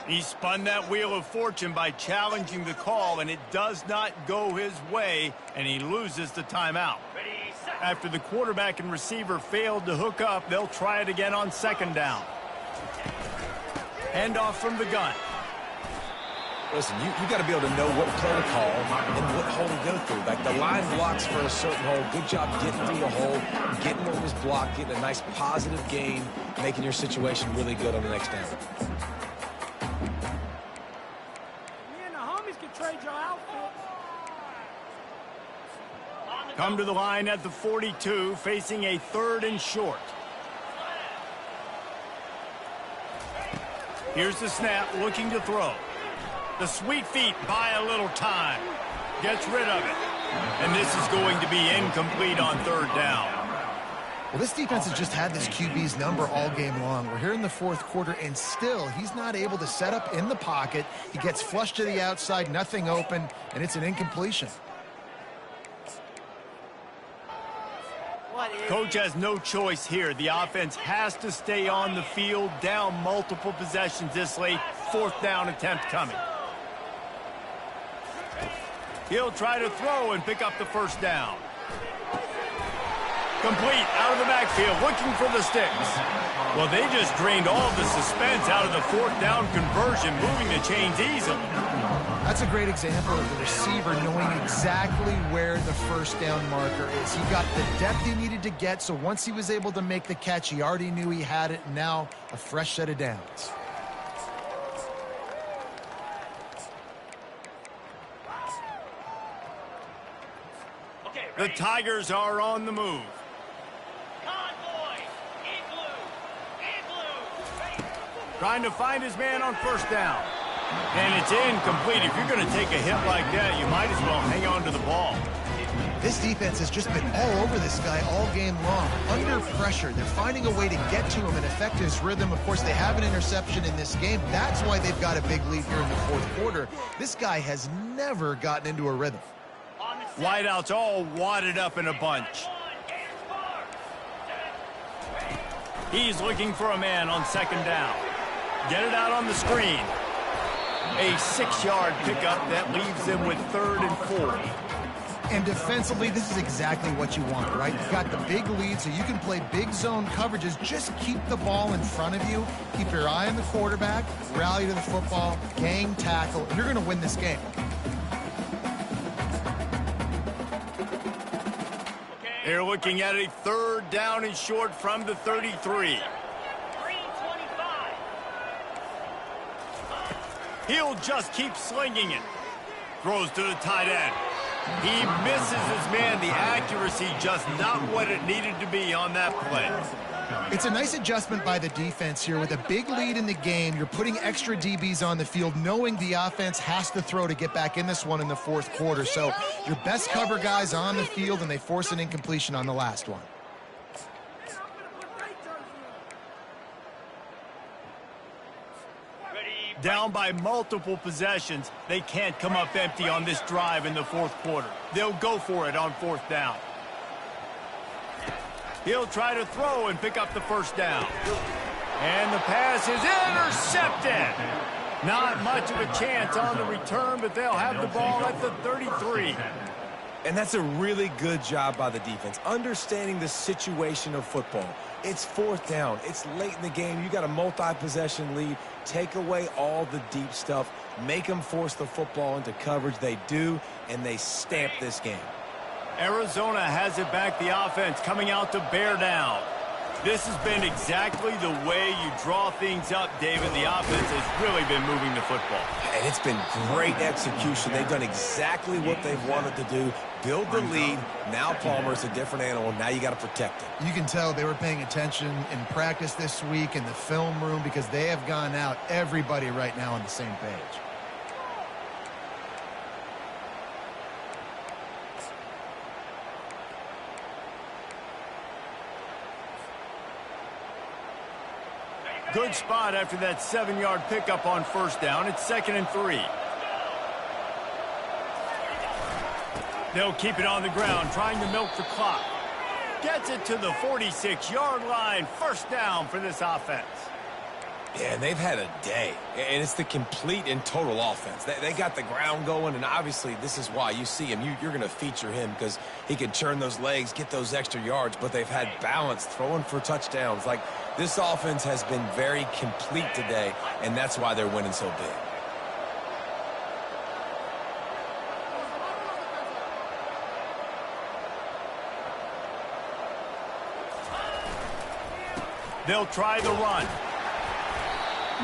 He spun that wheel of fortune by challenging the call, and it does not go his way, and he loses the timeout. After the quarterback and receiver failed to hook up, they'll try it again on 2nd down. Handoff from the gun. Listen, you got to be able to know what play to call and what hole to go through. Like the line blocks for a certain hole. Good job getting through the hole, getting what was blocked, getting a nice positive gain, making your situation really good on the next down. Me and the homies can trade your outfit. Come to the line at the 42, facing a 3rd and short. Here's the snap, looking to throw. The sweet feet buy a little time. Gets rid of it. And this is going to be incomplete on 3rd down. Well, this defense has just had this QB's number all game long. We're here in the 4th quarter, and still he's not able to set up in the pocket. He gets flushed to the outside, nothing open, and it's an incompletion. Coach has no choice here. The offense has to stay on the field, down multiple possessions this late. 4th down attempt coming. He'll try to throw and pick up the 1st down. Complete out of the backfield, looking for the sticks. Well, they just drained all the suspense out of the 4th down conversion, moving the chains easily. That's a great example of the receiver knowing exactly where the 1st down marker is. He got the depth he needed to get, so once he was able to make the catch, he already knew he had it, and now a fresh set of downs. The Tigers are on the move. Trying to find his man on 1st down. And it's incomplete. If you're going to take a hit like that, you might as well hang on to the ball. This defense has just been all over this guy all game long. Under pressure, they're finding a way to get to him and affect his rhythm. Of course, they have an interception in this game. That's why they've got a big lead here in the 4th quarter. This guy has never gotten into a rhythm. Wideouts all wadded up in a bunch. He's looking for a man on 2nd down. Get it out on the screen. A 6-yard pickup that leaves them with 3rd and 4. And defensively, this is exactly what you want, right? You've got the big lead, so you can play big zone coverages. Just keep the ball in front of you. Keep your eye on the quarterback. Rally to the football. Gang tackle. You're going to win this game. They're looking at a 3rd down and short from the 33. He'll just keep slinging it. Throws to the tight end. He misses his man. The accuracy just not what it needed to be on that play. It's a nice adjustment by the defense here. With a big lead in the game, you're putting extra DBs on the field, knowing the offense has to throw to get back in this one in the 4th quarter. So your best cover guys on the field, and they force an incompletion on the last one. Down by multiple possessions, they can't come up empty on this drive in the 4th quarter. They'll go for it on 4th down. He'll try to throw and pick up the first down. And the pass is intercepted. Not much of a chance on the return, but they'll have the ball at the 33. And that's a really good job by the defense, understanding the situation of football. It's fourth down. It's late in the game. You got a multi-possession lead. Take away all the deep stuff. Make them force the football into coverage. They do, and they stamp this game. Arizona has it back, the offense coming out to bear down. This has been exactly the way you draw things up, David. The offense has really been moving the football. And it's been great execution. They've done exactly what they've wanted to do. Build the lead. Now Palmer's a different animal. Now you got to protect it. You can tell they were paying attention in practice this week in the film room because they have gone out, everybody right now on the same page. Good spot after that 7-yard pickup on first down. It's 2nd and 3. They'll keep it on the ground, trying to milk the clock. Gets it to the 46-yard line. First down for this offense. Yeah, and they've had a day. And it's the complete and total offense. They got the ground going, and obviously this is why you see him. You're going to feature him because he can churn those legs, get those extra yards, but they've had balance, throwing for touchdowns. Like, this offense has been very complete today, and that's why they're winning so big. They'll try the run.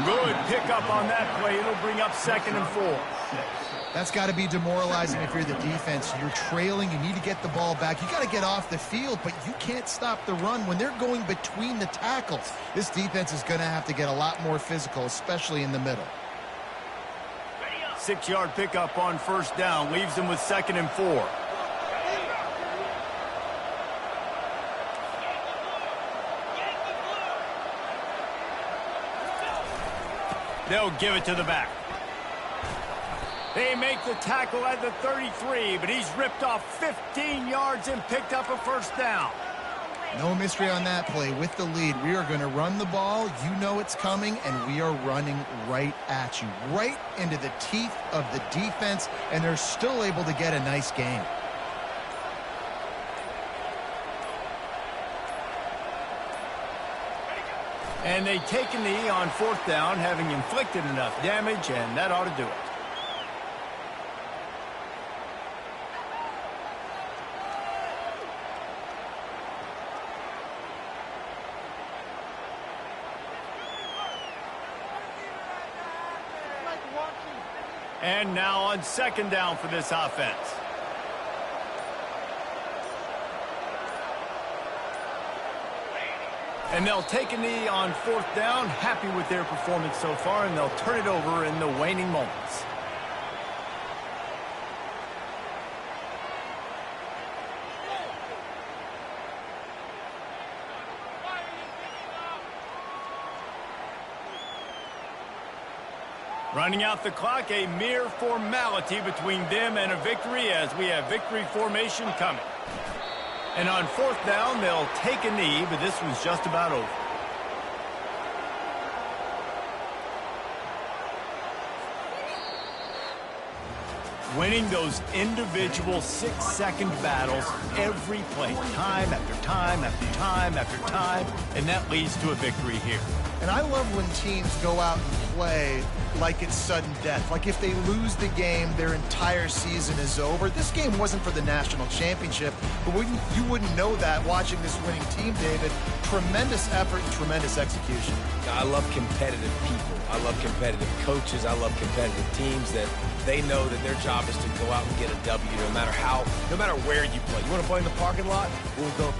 Good pickup on that play. It'll bring up 2nd and 4. That's got to be demoralizing if you're the defense. You're trailing. You need to get the ball back. You got to get off the field, but you can't stop the run when they're going between the tackles. This defense is going to have to get a lot more physical, especially in the middle. 6-yard pickup on first down. Leaves them with 2nd and 4. They'll give it to the back. They make the tackle at the 33, but he's ripped off 15 yards and picked up a first down. No mystery on that play. With the lead, we are going to run the ball. You know it's coming, and we are running right at you, right into the teeth of the defense, and they're still able to get a nice game. And they take a knee on fourth down, having inflicted enough damage, and that ought to do it. And now on 2nd down for this offense. And they'll take a knee on 4th down, happy with their performance so far, and they'll turn it over in the waning moments. Running out the clock, a mere formality between them and a victory as we have victory formation coming. And on 4th down, they'll take a knee, but this was just about over. Winning those individual 6-second battles every play, time after time after time after time, and that leads to a victory here. And I love when teams go out and play like it's sudden death. Like if they lose the game, their entire season is over. This game wasn't for the national championship, but you wouldn't know that watching this winning team, David. Tremendous effort and tremendous execution. I love competitive people. I love competitive coaches. I love competitive teams that they know that their job is to go out and get a W no matter where you play. You want to play in the parking lot? We'll go.